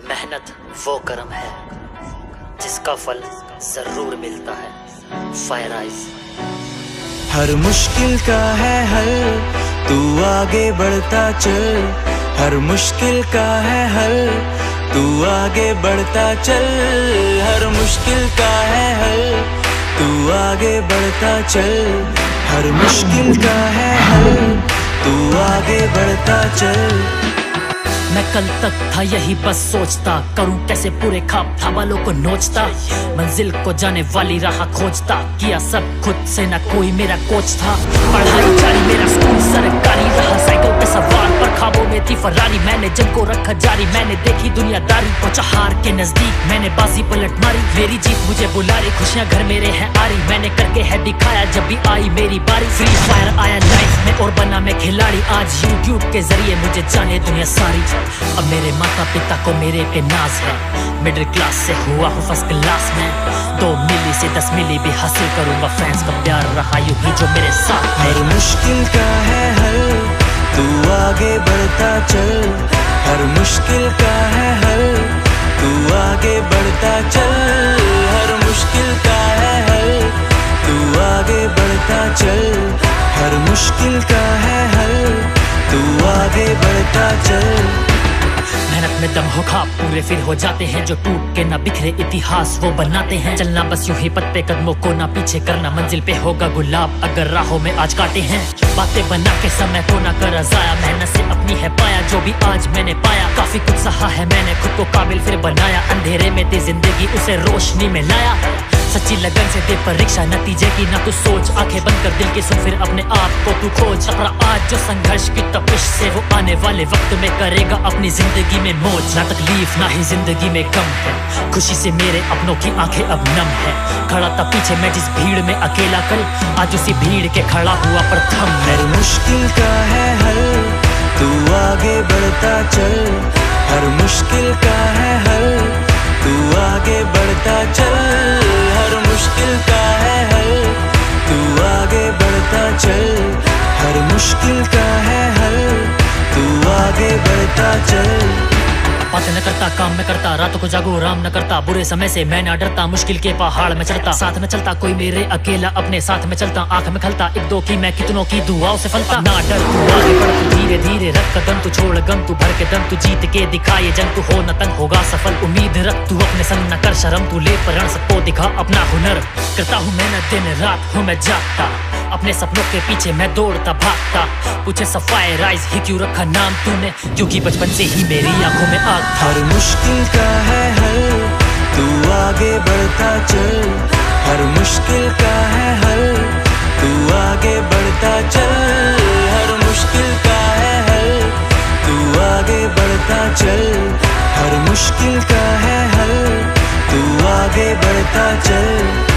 मेहनत वो कर्म है जिसका फल जरूर मिलता है। Fire eyes. हर मुश्किल का है हल, तू आगे बढ़ता चल। हर मुश्किल का है हल, तू आगे बढ़ता चल। हर मुश्किल का है हल, तू आगे बढ़ता चल। हर मुश्किल का है हल, तू आगे बढ़ता चल। मैं कल तक था यही बस सोचता, करूं कैसे पूरे ख्वाब था वालों को नोचता। मंजिल को जाने वाली राह खोजता, किया सब खुद से न कोई मेरा कोच था। पढ़ाई जारी मेरा स्कूल सरकारी रहा, साइकिल पे सवार पर ख्वाबों में थी फरारी। मैंने जंग को रखा जारी, मैंने देखी दुनियादारी। पहुंचा हार के नजदीक मैंने बाजी पलट मारी। मेरी जीत मुझे बुला रही, खुशियां घर मेरे हैं आ रही। मैंने करके है दिखाया जब भी आई मेरी बारी। फ्री फायर आया लाइफ में और बना मैं खिलाड़ी। आज यूट्यूब के जरिए मुझे जाने दुनिया सारी। अब मेरे माता पिता को मेरे पे नाज है, मिडिल क्लास से हुआ हूँ फर्स्ट क्लास में। 2 मिली से 10 मिली भी हासिल करूंगा, फैंस का प्यार रहा यूं ही जो मेरे साथ। हर मुश्किल का है हल, तू आगे बढ़ता चल। हर मुश्किल का है हल, तू आगे बढ़ता चल। हर मुश्किल का है हल, तू आगे बढ़ता चल। हर मुश्किल का है हल, तू आगे बढ़ता चल। मेहनत में दम हो खा पूरे फिर हो जाते हैं, जो टूट के ना बिखरे इतिहास वो बनाते हैं। चलना बस यूं ही पत्ते कदमों को ना पीछे करना, मंजिल पे होगा गुलाब अगर राहों में आज काटे हैं। बातें बना के समय को ना कर जाया, मेहनत से अपनी है पाया जो भी आज मैंने पाया। काफी कुछ सहा है मैंने, खुद को काबिल फिर बनाया। अंधेरे में थी जिंदगी, उसे रोशनी में लाया। सच्ची लगन से दे परीक्षा नतीजे की ना तू सोच। आंखें बंद कर दिल की सुन, फिर अपने आप को तू खोज। अपना आज जो संघर्ष की तपिश से, वो आने वाले वक्त में करेगा अपनी जिंदगी में मौज। ना तकलीफ ना ही जिंदगी में कम है, खुशी से मेरे अपनों की आंखें अब नम है। खड़ा था पीछे मैं जिस भीड़ में अकेला, कल आज उसी भीड़ के खड़ा हुआ प्रथम। हर मुश्किल का है हल, तू आगे बढ़ता चल। हर मुश्किल का है हल, तू आगे बढ़ता चल। हर मुश्किल का है हल, तू आगे बढ़ता चल। हर मुश्किल का है हल, तू आगे बढ़ता चल। बातें न करता काम में करता, रातों को जागो आराम न करता। बुरे समय से मैं ना डरता, मुश्किल के पहाड़ में चढ़ता। साथ में चलता कोई मेरे, अकेला अपने साथ में चलता। आंख में खलता एक दो की मैं कितनों की दुआओं से फलता। ना डर तू आगे बढ़, तू धीरे धीरे रख कदम। तू छोड़ गम, तू भर के दम। तू जीत के दिखा ये जंग, तू हो न तंग होगा सफल। उम्मीद रख तू अपने संग न कर शर्म, तू ले प्रण सबको दिखा अपना हुनर। करता हूँ मेहनत दिन रात हूँ मैं जागता, अपने सपनों के पीछे मैं दौड़ता भागता। पूछे सफाई राइज ही क्यों रखा नाम तूने, क्योंकि बचपन से ही मेरी आंखों में आग था। हर मुश्किल का है हल, तू आगे बढ़ता चल। हर मुश्किल का है हल, तू आगे बढ़ता चल। हर मुश्किल का है हल, तू आगे बढ़ता चल। हर मुश्किल का है हल, तू आगे बढ़ता चल।